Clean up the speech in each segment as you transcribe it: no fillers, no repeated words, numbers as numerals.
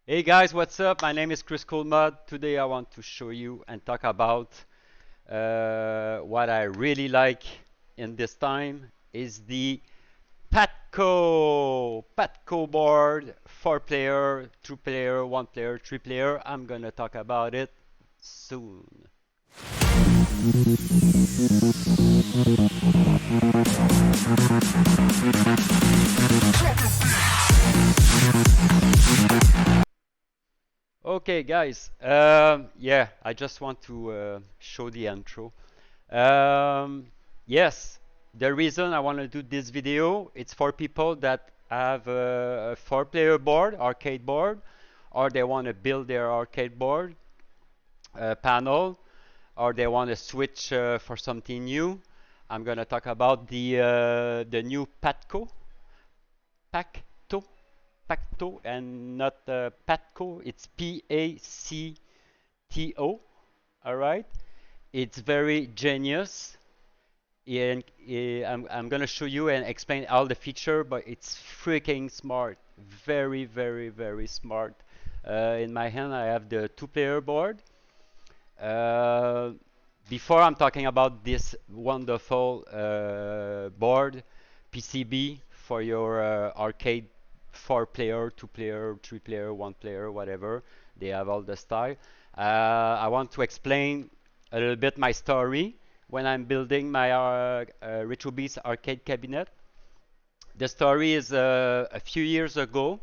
Hey guys, what's up? My name is Kriscoolmod. Today I want to show you and talk about what I really like in this time is the Patco board, 4 player, 2 player, 1 player, 3 player. I'm gonna talk about it soon. Okay, guys. Yeah, I just want to show the intro. Um, yes, the reason I want to do this video, it's for people that have a 4 player board, arcade board, or they want to build their arcade board panel, or they want to switch for something new. I'm gonna talk about the new Pacto, Pacto, and not Patco. It's Pacto. All right. It's very genius, and I'm gonna show you and explain all the feature, but it's freaking smart, very, very, very smart. In my hand, I have the 2 player board. Uh, Before I'm talking about this wonderful board, PCB for your arcade 4 player, 2 player, 3 player, 1 player, whatever. They have all the style. I want to explain a little bit my story when I'm building my Retrobeast arcade cabinet. The story is a few years ago,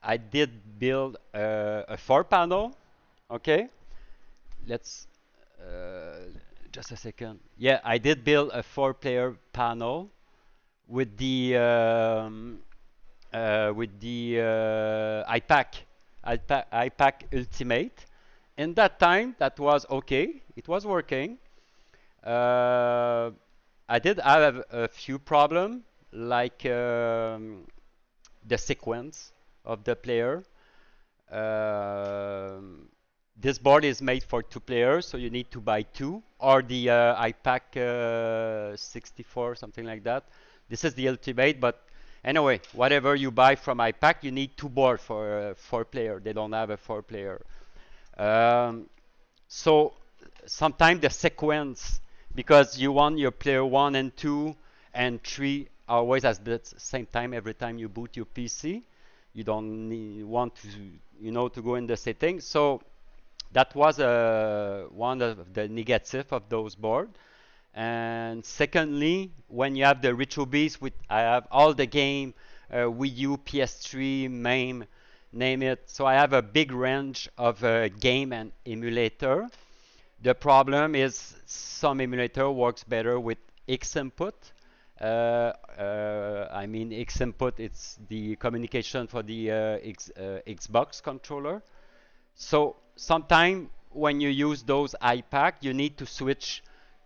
I did build a 4 panel. Okay, let's uh, just a second. Yeah, I did build a 4 player panel with the iPac Ultimate. In that time, that was okay. It was working. Uh, I did have a few problems, like the sequence of the player. Um, this board is made for 2 players, so you need to buy two, or the iPac 64, something like that. This is the ultimate, but anyway, whatever you buy from iPac, you need two board for 4 player. They don't have a 4 player. Um, so sometimes the sequence, because you want your player 1 and 2 and 3 always at the same time every time you boot your PC. You don't want to go in the settings. So that was one of the negative of those board. And secondly, when you have the Retrobeast, with I have all the game, Wii U, PS3, MAME, name it. So I have a big range of game and emulator. The problem is some emulator works better with X input. I mean X input, it's the communication for the Xbox controller. So sometimes when you use those iPack, you need to switch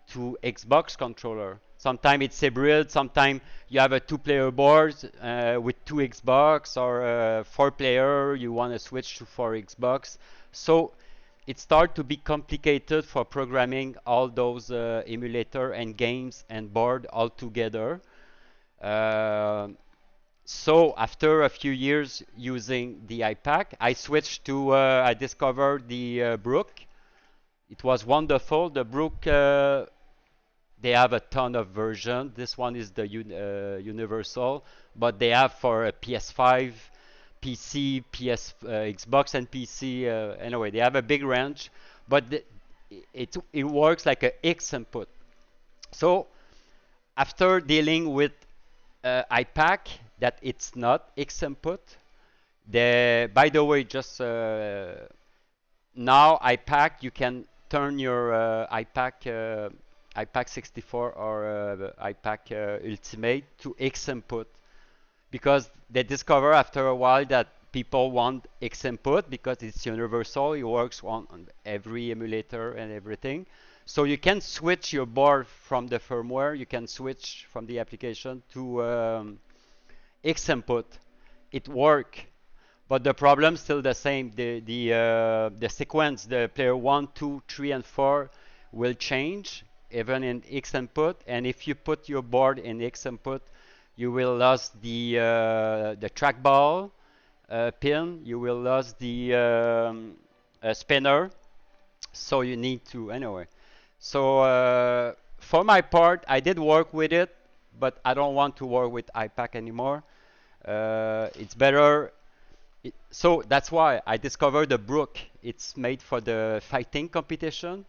to Xbox controller. Sometimes it's hybrid. Sometimes you have a 2 player board with two Xbox, or 4 player. You want to switch to 4 Xbox. So it starts to be complicated for programming all those emulator and games and board all together. Uh, so after a few years using the iPack, I switched to, I discovered the Brook. It was wonderful. The Brook, they have a ton of versions. This one is the universal, but they have for a PS5, PC, Xbox, and PC. Anyway, they have a big range, but it works like a X input. So after dealing with iPack, that it's not X input. By the way, just now iPack, you can turn your iPack 64 or iPack Ultimate to X input, because they discover after a while that people want X input because it's universal. It works on every emulator and everything. So you can switch your board from the firmware. You can switch from the application to X input. It work, but the problem still the same. The sequence, the player 1, 2, 3, and 4 will change even in X input. And if you put your board in X input, you will lose the trackball, pin, you will lose the spinner. So you need to, anyway. So for my part, I did work with it, but I don't want to work with iPack anymore. It's better. So that's why I discovered the Brook. It's made for the fighting competition.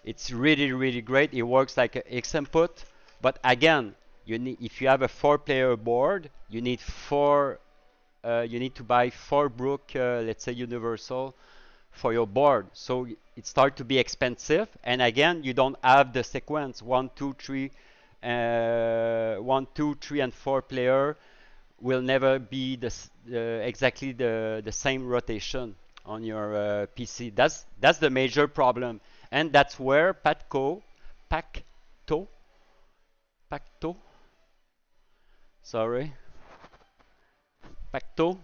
It's really, really great. It works like a X input, but again, you need, if you have a 4-player board, you need four. You need to buy 4 Brook, let's say universal, for your board. So it starts to be expensive, and again, you don't have the sequence 1, 2, 3, 1, 2, 3, and 4 player will never be exactly the same rotation on your PC. That's the major problem, and that's where Pacto, sorry, Pacto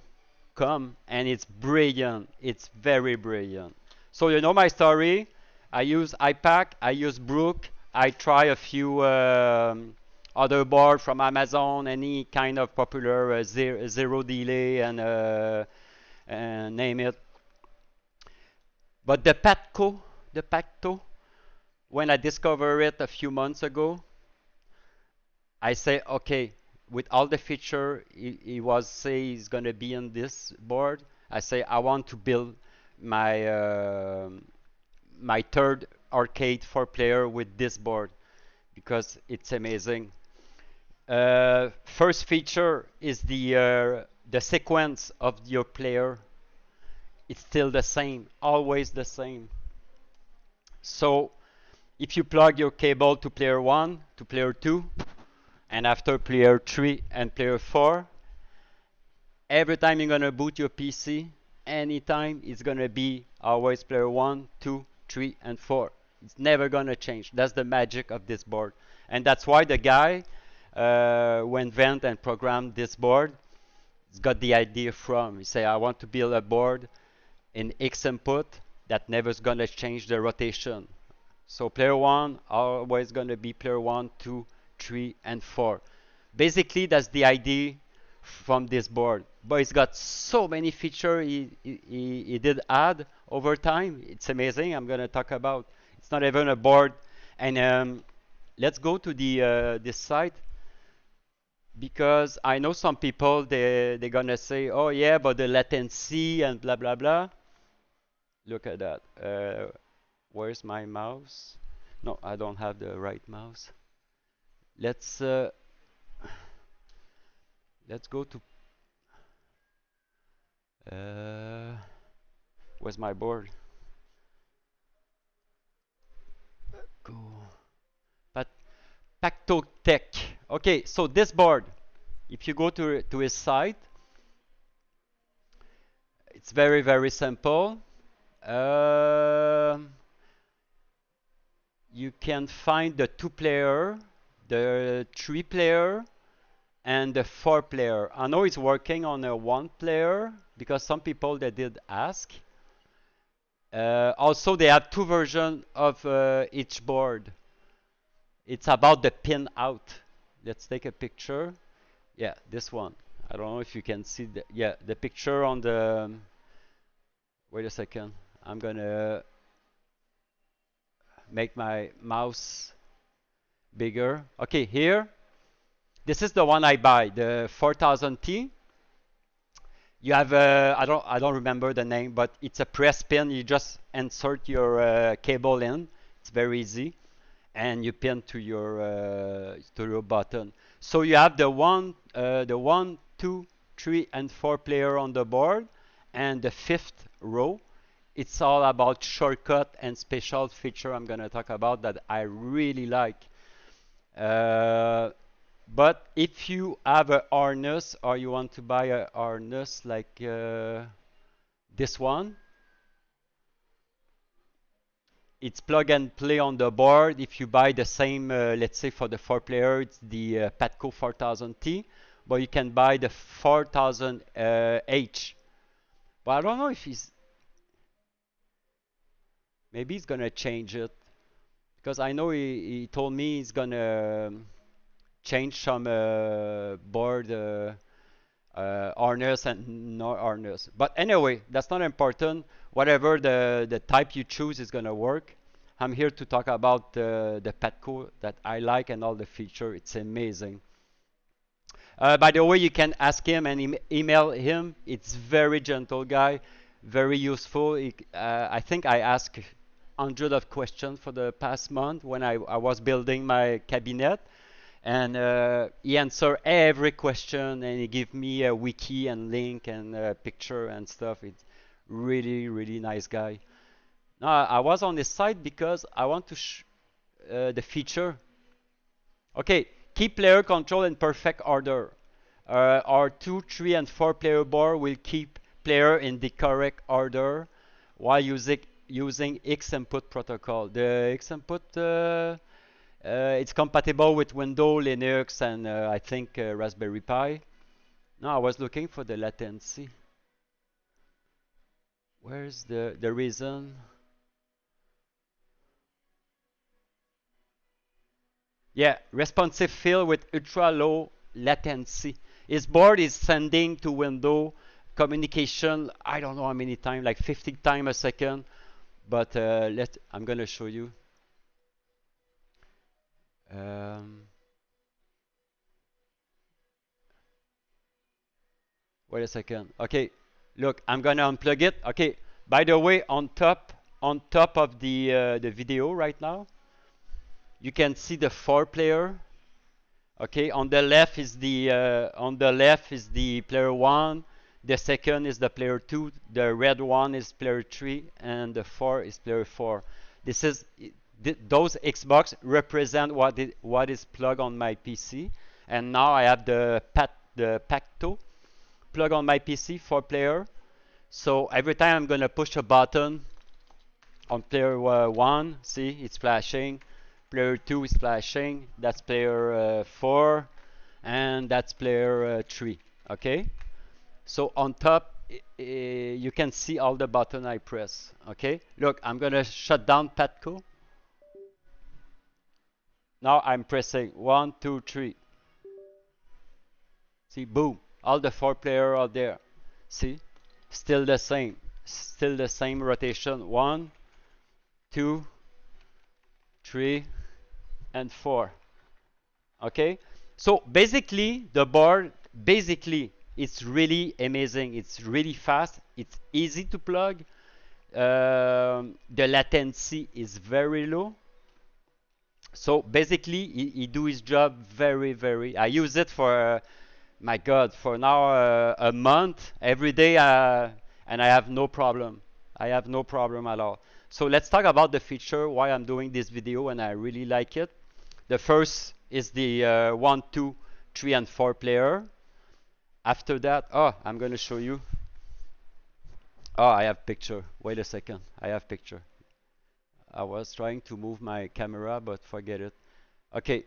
come, and it's brilliant. It's very brilliant. So you know my story. I use iPack, I use Brook, I try a few other board from Amazon, any kind of popular zero delay and name it. But the Pacto, when I discovered it a few months ago, I say, okay, with all the feature he was say is gonna be on this board, I say I want to build my my third arcade 4-player with this board because it's amazing. First feature is the sequence of your player. It's still the same, always the same. So if you plug your cable to player 1, to player 2, and after player 3 and player 4, every time you're gonna boot your PC, anytime it's gonna be always player 1, 2, 3, and 4. It's never gonna change. That's the magic of this board, and that's why the guy who invented and programmed this board got the idea from. He say, I want to build a board in X input that never's gonna change the rotation. So player 1 always gonna be player 1, 2, 3, and 4. Basically, that's the idea from this board. But it's got so many features he did add over time. It's amazing. I'm gonna talk about. It's not even a board. And let's go to the this site, because I know some people they're gonna say, oh yeah, but the latency and blah blah blah. Look at that. Where's my mouse? No, I don't have the right mouse. Let's go to where's my board? Go. But Pacto Tech. Okay, so this board, if you go to his site, it's very very simple. You can find the 2-player, the 3-player, and the 4-player. I know it's working on a 1-player because some people they did ask. Also, they have 2 versions of each board. It's about the pin out. Let's take a picture. Yeah, this one. I don't know if you can see the picture on the. Wait a second. I'm gonna make my mouse bigger. Okay, here. This is the one I buy, the 4000T. You have I don't remember the name, but it's a press pin. You just insert your cable in. It's very easy, and you pin to your button. So you have the 1, 2, 3, and 4 player on the board, and the 5th row. It's all about shortcut and special feature I'm gonna talk about that I really like. But if you have a harness or you want to buy a harness like this one, it's plug and play on the board. If you buy the same, let's say for the 4-player, it's the Petco 4000T, but you can buy the 4000H. But I don't know if maybe he's gonna change it, because I know he told me he's gonna change some board harness and no harness. But anyway, that's not important. Whatever the type you choose is gonna work. I'm here to talk about the Petco that I like and all the feature. It's amazing. By the way, you can ask him and email him. It's very gentle guy, very useful. I think I asked hundred of questions for the past month when I was building my cabinet, and he answered every question and he gave me a wiki and link and picture and stuff. It's really nice guy. Now I was on his site because I want to the feature. Okay, keep player control in perfect order. Our 2, 3, and 4 player board will keep player in the correct order while using X input protocol. The X input it's compatible with Windows, Linux, and I think Raspberry Pi. Now I was looking for the latency. Where's the reason? Yeah, responsive field with ultra low latency. His board is sending to window communication, I don't know how many times, like 50 times a second. But I'm gonna show you. Wait a second. Okay, look, I'm gonna unplug it. Okay, by the way, on top of the video right now, you can see the 4 player. Okay, on the left is the player 1. The second is the player 2. The red one is player 3, and the 4 is player 4. This is those Xbox represent what is plugged on my PC. And now I have the Pacto plug on my PC, 4 player. So every time I'm gonna push a button on player 1, see it's flashing. Player 2 is flashing. That's player 4, and that's player 3. Okay. So on top, you can see all the button I press. Okay. Look, I'm gonna shut down Petco. Now I'm pressing 1, 2, 3. See, boom, all the 4 player are there. See, still the same rotation. 1, 2, 3, and 4. Okay, so basically the board it's really amazing. It's really fast. It's easy to plug. The latency is very low. So basically, he do his job very. I use it for, my God, for now a month every day, and I have no problem. I have no problem at all. So let's talk about the feature. Why I'm doing this video, and I really like it. The first is the 1, 2, 3, and 4 player. After that, I'm gonna show you. I have picture. Wait a second. I have picture. I was trying to move my camera, but forget it. Okay,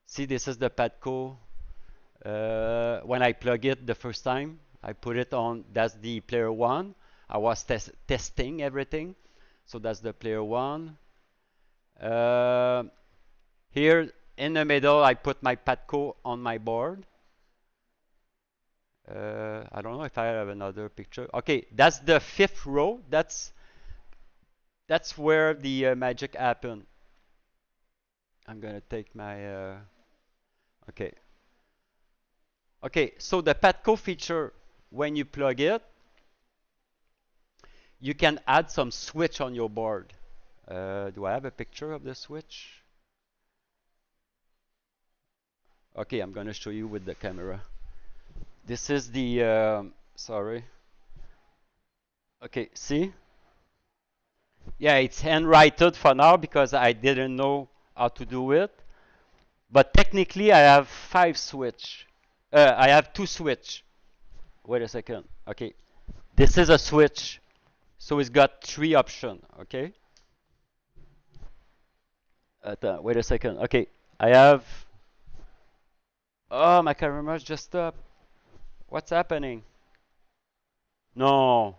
see, this is the Petco. When I plug it the first time, I put it on. That's the player 1. I was testing everything. So that's the player 1. Here in the middle, I put my Petco on my board. I don't know if I have another picture. Okay, that's the 5th row. That's where the magic happened. I'm gonna take my okay. So the Petco feature, when you plug it, you can add some switch on your board. Do I have a picture of the switch? Okay, I'm gonna show you with the camera. This is the sorry. Okay, see? Yeah, it's handwritten for now because I didn't know how to do it. But technically, I have 5 switch. I have 2 switch. Wait a second. Okay, this is a switch, so it's got 3 options. Okay. Wait a second. Okay, I have. Oh, my camera just stopped. What's happening? No,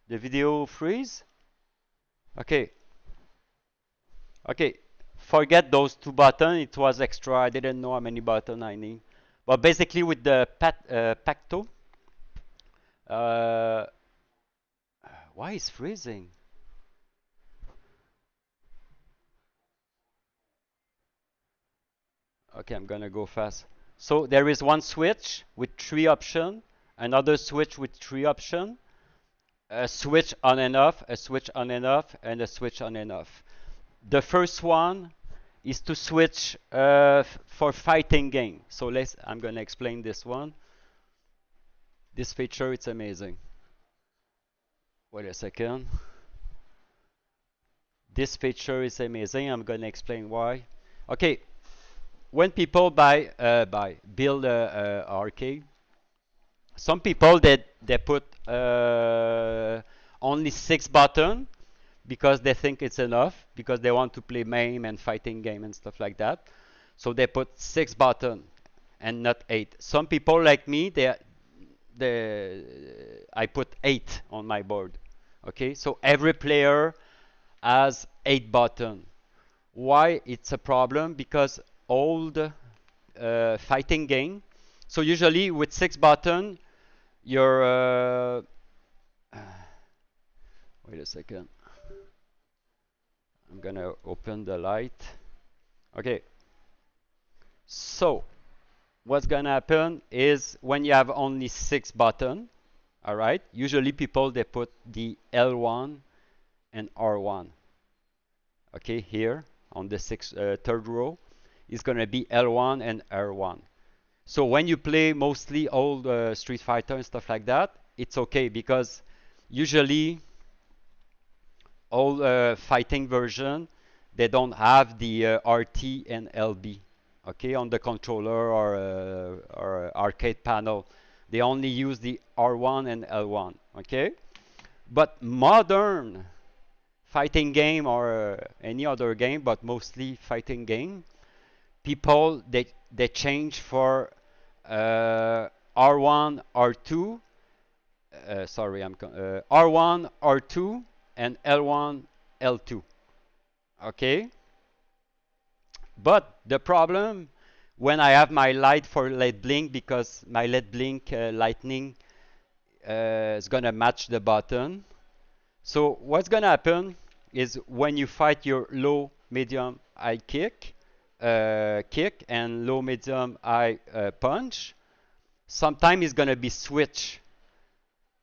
the video freeze. Okay. Forget those 2 buttons. It was extra. I didn't know how many buttons I need. But basically, with the Pacto, Uh, why is freezing? Okay, I'm gonna go fast. So there is one switch with 3 options, another switch with 3 options, a switch on and off, a switch on and off, and a switch on and off. The first one is to switch for fighting game. So I'm gonna explain this one. This feature, it's amazing. Wait a second. This feature is amazing. I'm gonna explain why. Okay, when people build a arcade, some people they put only 6 buttons because they think it's enough because they want to play MAME and fighting game and stuff like that. So they put 6 buttons and not 8. Some people like me, I put 8 on my board. Okay, so every player has 8 buttons. Why it's a problem? Because old fighting game. So usually with 6 buttons, your wait a second. I'm gonna open the light. Okay. So what's gonna happen is when you have only 6 buttons, all right. Usually people they put the L1 and R1. Okay, here on the third row is gonna be L1 and R1. So when you play mostly old Street Fighter and stuff like that, it's okay because usually all fighting version they don't have the RT and LB, okay, on the controller or arcade panel. They only use the R1 and L1, okay. But modern fighting game or any other game, but mostly fighting game, people they change for R1, R2. Sorry, R1, R2, and L1, L2. Okay. But the problem when I have my light for LED blink, because my LED blink lightning is gonna match the button. So what's gonna happen is when you fight your low, medium, high kick, and low, medium, high punch, sometimes it's gonna be switch.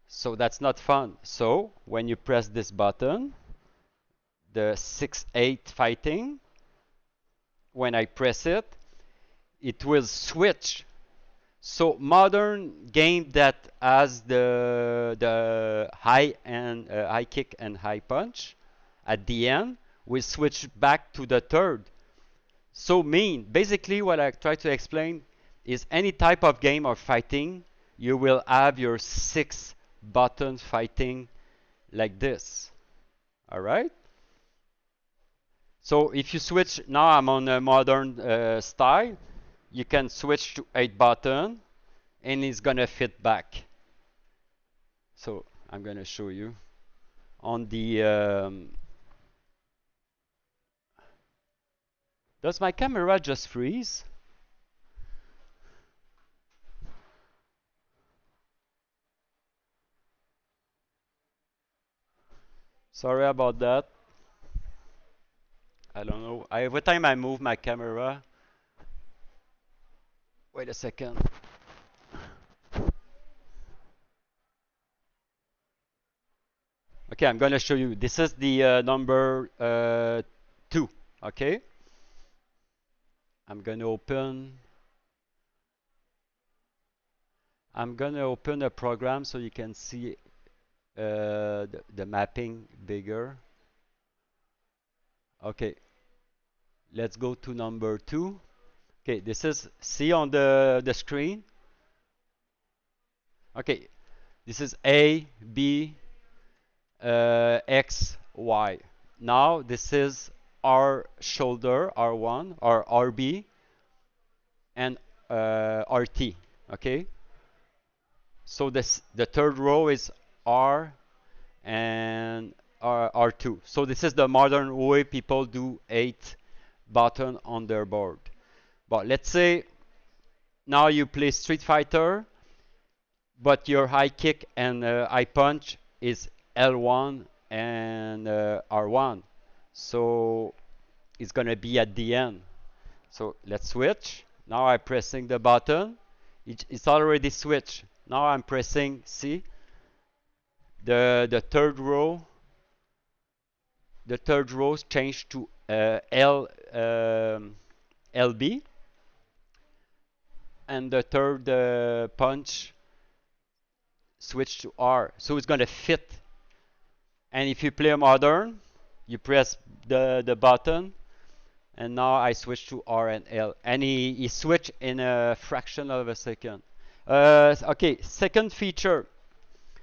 So that's not fun. So when you press this button, the 6-8 fighting, when I press it, it will switch. So modern game that has the high and high kick and high punch at the end will switch back to the third. So basically what I try to explain is any type of game or fighting, you will have your 6 button fighting like this. All right. So if you switch, now I'm on a modern style, you can switch to 8 button and it's gonna fit back. So I'm gonna show you on the does my camera just freeze? Sorry about that. I don't know. Every time I move my camera, wait a second. Okay, I'm going to show you. This is the number 2. Okay. I'm going to open a program so you can see the mapping bigger. Okay. Let's go to number 2. Okay, this is, see on the screen. Okay, this is A, B, X, Y. Now this is R shoulder, R1 or RB, and RT. Okay. So the third row is R and R2. So this is the modern way people do 8 button on their board. But let's say now you play Street Fighter. but your high kick and high punch is L1 and R1. So it's gonna be at the end. So let's switch. Now I'm pressing the button. It's already switched. Now I'm pressing C. The third row. The third row changed to LB, and the third punch switched to R. So it's gonna fit. And if you play modern, you press the button, and now I switch to R and L, and he switched in a fraction of a second. Okay, second feature,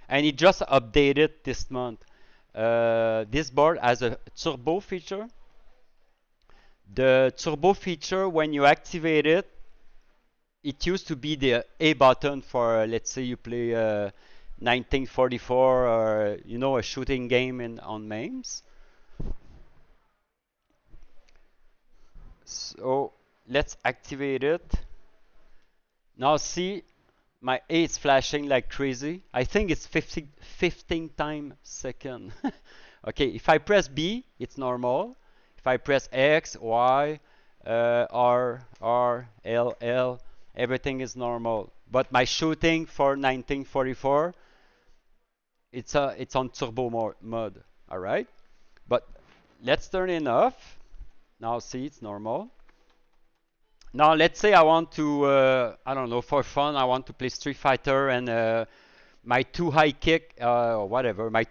and he just updated this month. This board has a turbo feature. The turbo feature, when you activate it, it used to be the A button for, let's say you play 1944 or a shooting game on MAMEs. So let's activate it. Now see, my A is flashing like crazy. I think it's 15 times second. Okay, if I press B, it's normal. If I press X, Y, R, L, L, everything is normal. But my shooting for 1944, it's on turbo mode. All right, but let's turn it off. Now see, it's normal. Now let's say I want to, I don't know, for fun, I want to play Street Fighter, and my two high kick, or whatever, I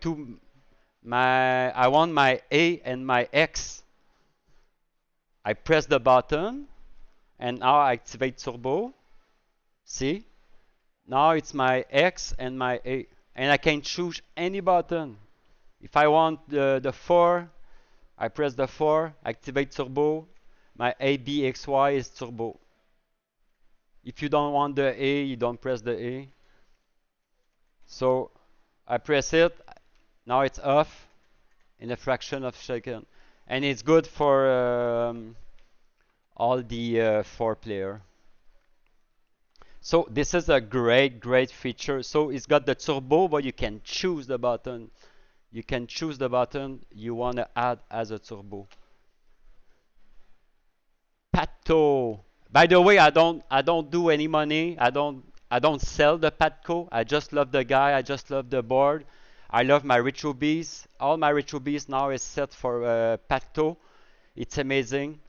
want my A and my X. I press the button, and now I activate turbo. See? Now it's my X and my A, and I can choose any button. If I want the 4, I press the 4, activate turbo. My A, B, X, Y is turbo. If you don't want the A, you don't press the A. So I press it. Now it's off in a fraction of a second. And it's good for all the 4-player. So this is a great feature. So it's got the turbo, but you can choose the button. You can choose the button you want to add as a turbo. Pacto. By the way, I don't do any money. I don't sell the Petco. I just love the guy. I just love the board. I love my Retrobeast. All my Retrobeast now is set for Pacto. It's amazing.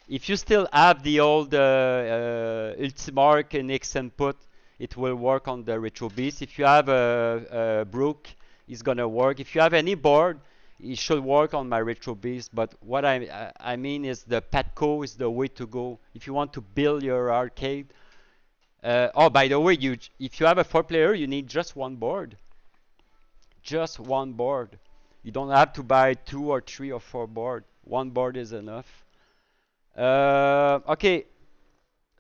If you still have the old Ultimark and X input, it will work on the Retrobeast. If you have a Brook, it's gonna work. If you have any board, it should work on my Retrobeast. But what I mean is the Petco is the way to go if you want to build your arcade. Oh, by the way, if you have a 4-player, you need just one board. Just one board. You don't have to buy 2 or 3 or 4 board. One board is enough. Okay.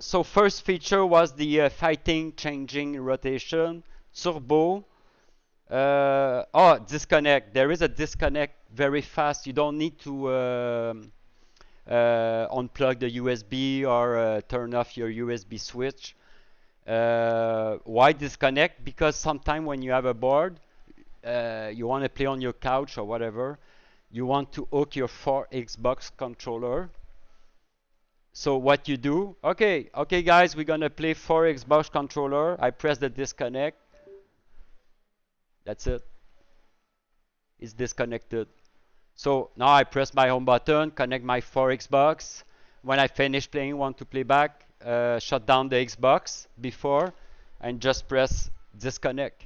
So first feature was the fighting, changing, rotation, turbo. Disconnect. There is a disconnect very fast. You don't need to unplug the USB or turn off your USB switch. Why disconnect? Because sometimes when you have a board, you want to play on your couch or whatever, you want to hook your 4 Xbox controller. So what you do, okay guys, we're gonna play 4 Xbox controller. I press the disconnect. That's it. It's disconnected. So now I press my home button, connect my 4 Xbox. When I finish playing, want to play back, shut down the Xbox before, and just press disconnect.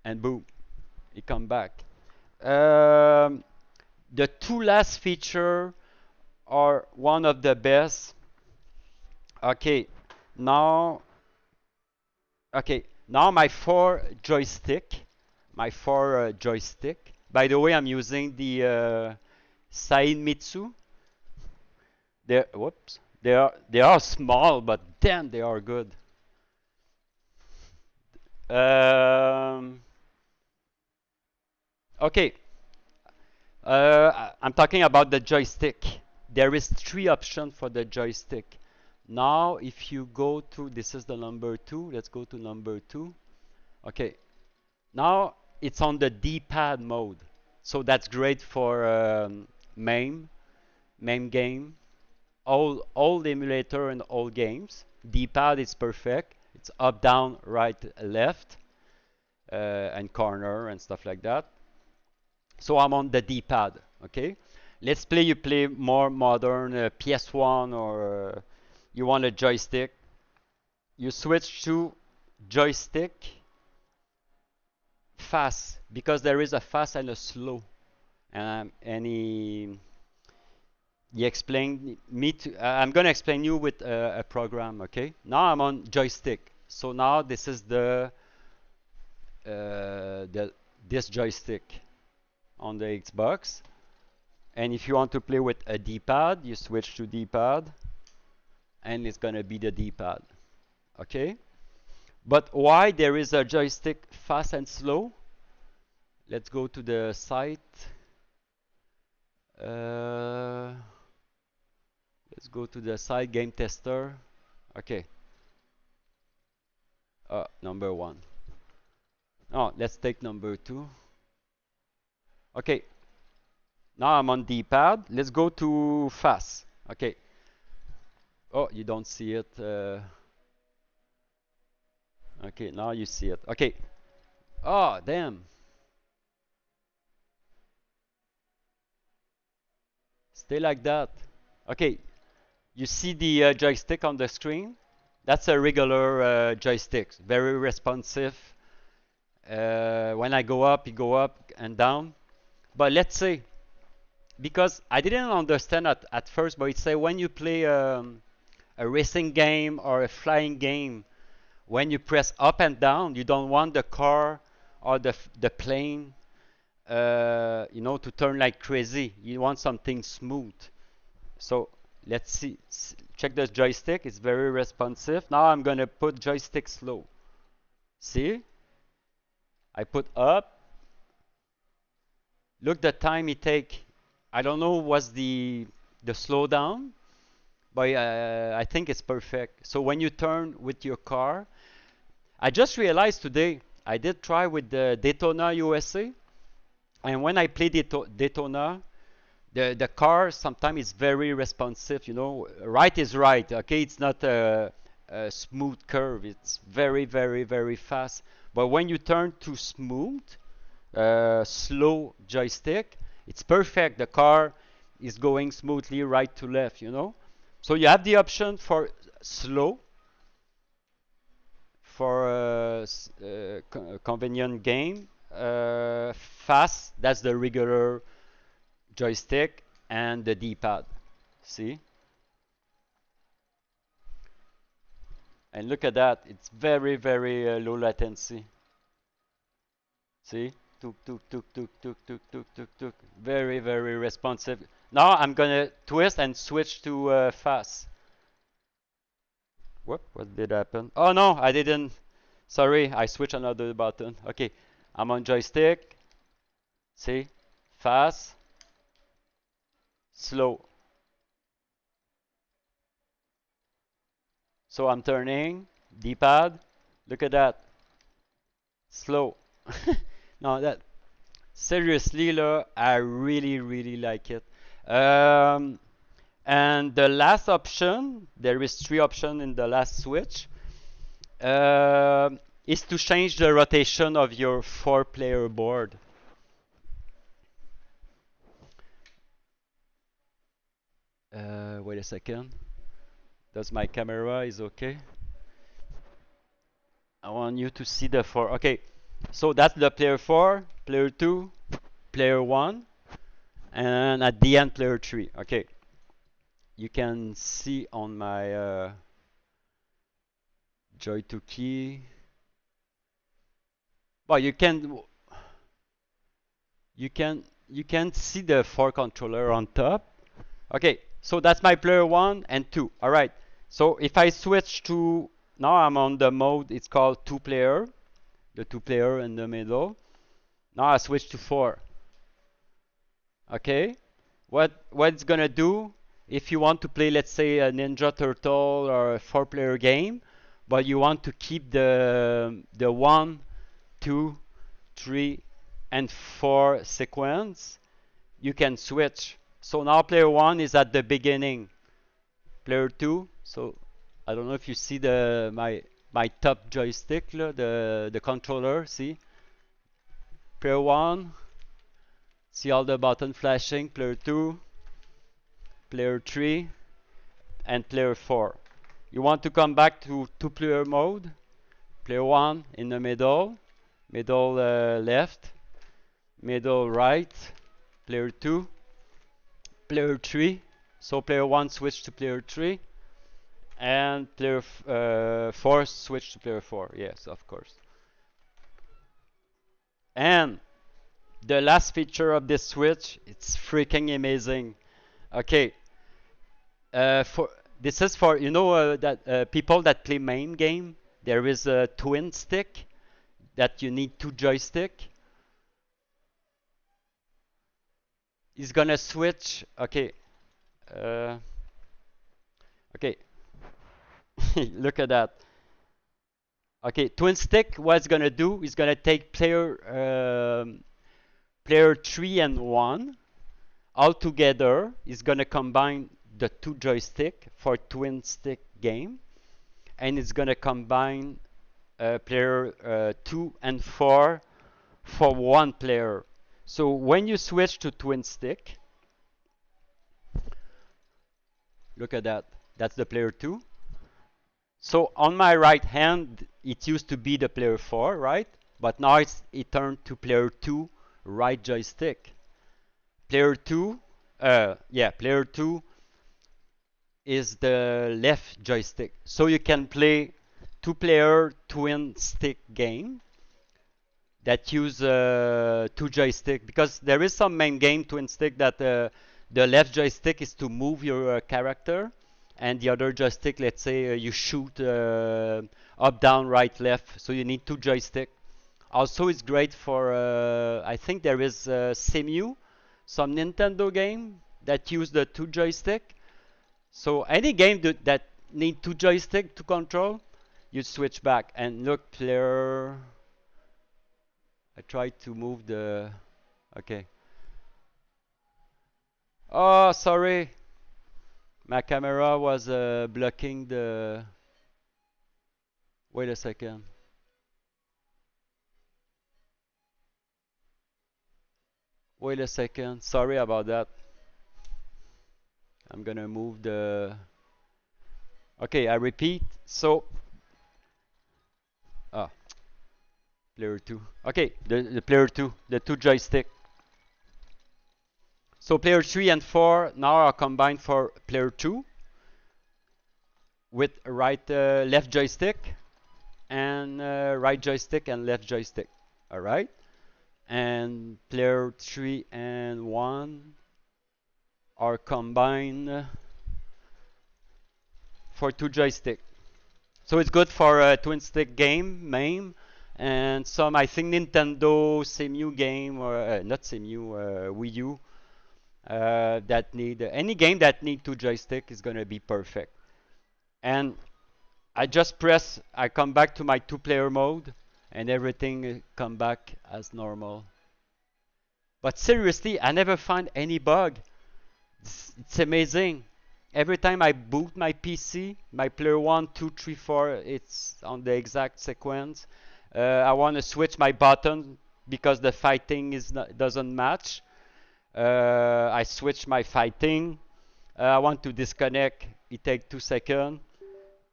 And boom, it come back. The 2 last feature are one of the best. Okay, now my 4 joystick. My 4 joystick. By the way, I'm using the Mitsu. They are small, but damn, they are good. Okay, I'm talking about the joystick. There is 3 options for the joystick. Now if you go to, this is the number 2, let's go to number 2. Okay, now it's on the D-pad mode, so that's great for MAME game, all emulator and all games. D-pad is perfect. It's up, down, right, left, and corner and stuff like that. So I'm on the D-pad. Okay, let's play. You play more modern PS1, or you want a joystick. You switch to joystick fast, because there is a fast and a slow. And he explained me to. I'm gonna explain you with a program. Okay. Now I'm on joystick. So now this is this joystick on the Xbox. And if you want to play with a D-pad, you switch to D-pad, and it's gonna be the D-pad. Okay. But why there is a joystick fast and slow? Let's go to the site. Let's go to the site game tester. Okay. Number 1. Oh, let's take number 2. Okay. Now I'm on D-pad. Let's go to fast. Okay. Oh, you don't see it. Okay, now you see it. Okay. Oh, damn. Stay like that. Okay. You see the joystick on the screen? That's a regular joystick. Very responsive. When I go up, you go up and down. But let's say, because I didn't understand at first, but it say when you play a racing game or a flying game, when you press up and down, you don't want the car or the plane, to turn like crazy. You want something smooth. So let's see. Check the joystick. It's very responsive. Now I'm gonna put joystick slow. See? I put up. Look the time it take. I don't know what's the slowdown, but I think it's perfect. So when you turn with your car, I just realized today, I did try with the Daytona USA, and when I play Daytona, the car sometimes is very responsive. Right is right. Okay, it's not a smooth curve. It's very, very, very fast. But when you turn to smooth, slow joystick, it's perfect. The car is going smoothly right to left. So you have the option for slow, for a convenient game, fast, that's the regular joystick, and the D-pad. See? And look at that, it's very, very low latency. See? Tuk, tuk, tuk, tuk, tuk, tuk, tuk, tuk, tuk. Very, very responsive. Now I'm gonna twist and switch to fast. What did happen? Oh no, I didn't. Sorry, I switched another button. Okay, I'm on joystick. See? Fast. Slow. So I'm turning. D-pad. Look at that. Slow. No, that. Seriously, I really, really like it. And the last option, there is 3 options in the last switch, is to change the rotation of your 4-player board. Wait a second. Does my camera is okay? I want you to see the 4. Okay, so that's the player 4, player 2, player 1, and at the end player 3. Okay. You can see on my Joy2 key. Well, you can see the 4 controller on top. Okay, so that's my player 1 and 2. All right. So if I switch to, now I'm on the mode, it's called 2-player, the 2-player in the middle. Now I switch to 4. Okay. What it's gonna do? If you want to play, let's say, a Ninja Turtle or a 4-player game, but you want to keep the 1, 2, 3, and 4 sequence, you can switch. So now player 1 is at the beginning. Player 2, so I don't know if you see my top joystick, the controller, see? Player 1, see all the button flashing, player 2, player 3, and player 4. You want to come back to 2-player mode, player 1 in the middle, middle left, middle right, player 2, player 3, so player 1 switch to player 3, and player 4 switch to player 4, yes, of course. And the last feature of this switch, it's freaking amazing. Okay, for this is for that people that play MAME game. There is a twin stick that you need 2 joystick. It's gonna switch. Okay, okay. Look at that. Okay, twin stick. What it's gonna do is gonna take player 3 and 1 all together. Is gonna combine the 2 joystick for twin stick game, and it's gonna combine player 2 and 4 for 1 player. So when you switch to twin stick, look at that. That's the player 2. So on my right hand, it used to be the player 4, right? But now it turned to player 2 right joystick. Player 2, player 2 is the left joystick. So you can play 2-player twin stick game that use 2 joystick, because there is some main game twin stick that the left joystick is to move your character, and the other joystick, let's say you shoot up, down, right, left. So you need 2 joystick. Also, it's great for I think there is Simu, some Nintendo game that use the 2 joystick. So any game that need 2 joystick to control, you switch back. And look, player. I tried to move the. Okay. Oh, sorry. My camera was blocking the. Wait a second. Wait a second. Sorry about that. I'm gonna move the. Okay, I repeat. So. Ah, player 2. Okay, the player 2, the 2 joystick. So player 3 and 4 now are combined for player 2 with left joystick and right joystick and left joystick. All right, and player 3 and 1 are combined for 2 joystick. So it's good for a twin stick game, MAME, and some, I think, Nintendo Simu game, or not Simu, Wii U, that need any game that need 2 joystick is gonna be perfect. And I come back to my 2-player mode, and everything come back as normal. But seriously, I never find any bug. It's amazing. Every time I boot my PC, my player 1, 2, 3, 4, it's on the exact sequence. I want to switch my button because the fighting doesn't match. I switch my fighting. I want to disconnect. It takes 2 seconds.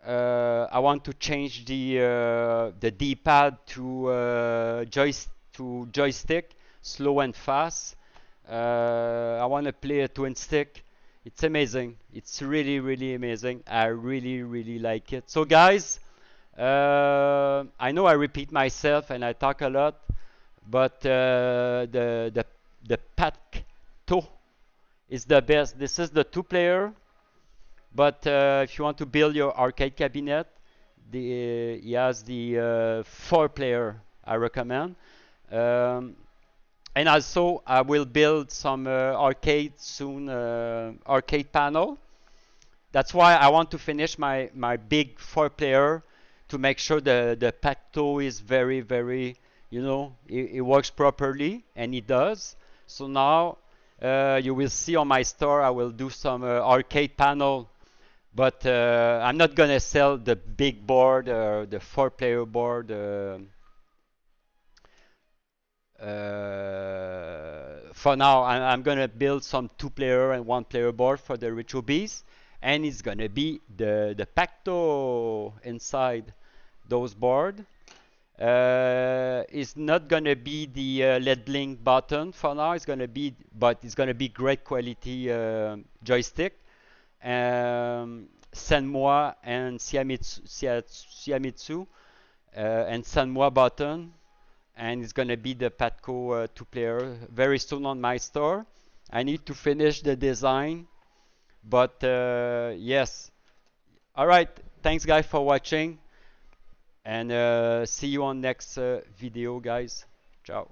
I want to change the D-pad to joystick, slow and fast. I want to play a twin stick. It's amazing. It's really, really amazing. I really, really like it. So guys, I know I repeat myself and I talk a lot, but the Pacto is the best. This is the 2-player, but if you want to build your arcade cabinet, he has the 4-player. I recommend. And also, I will build some arcade soon, arcade panel. That's why I want to finish my big 4-player to make sure the Pacto is very, you know, it works properly, and it does. So now you will see on my store I will do some arcade panel, but I'm not gonna sell the big board, the 4-player board. For now, I'm gonna build some 2-player and 1-player board for the Retrobeast, and it's gonna be the Pacto inside those board. It's not gonna be the LED link button for now. But it's gonna be great quality joystick. Senmoi and Siamitsu and Senmoi button, and it's gonna be the Petco 2-player very soon on my store. I need to finish the design, but yes. All right, thanks guys for watching, and see you on next video, guys. Ciao.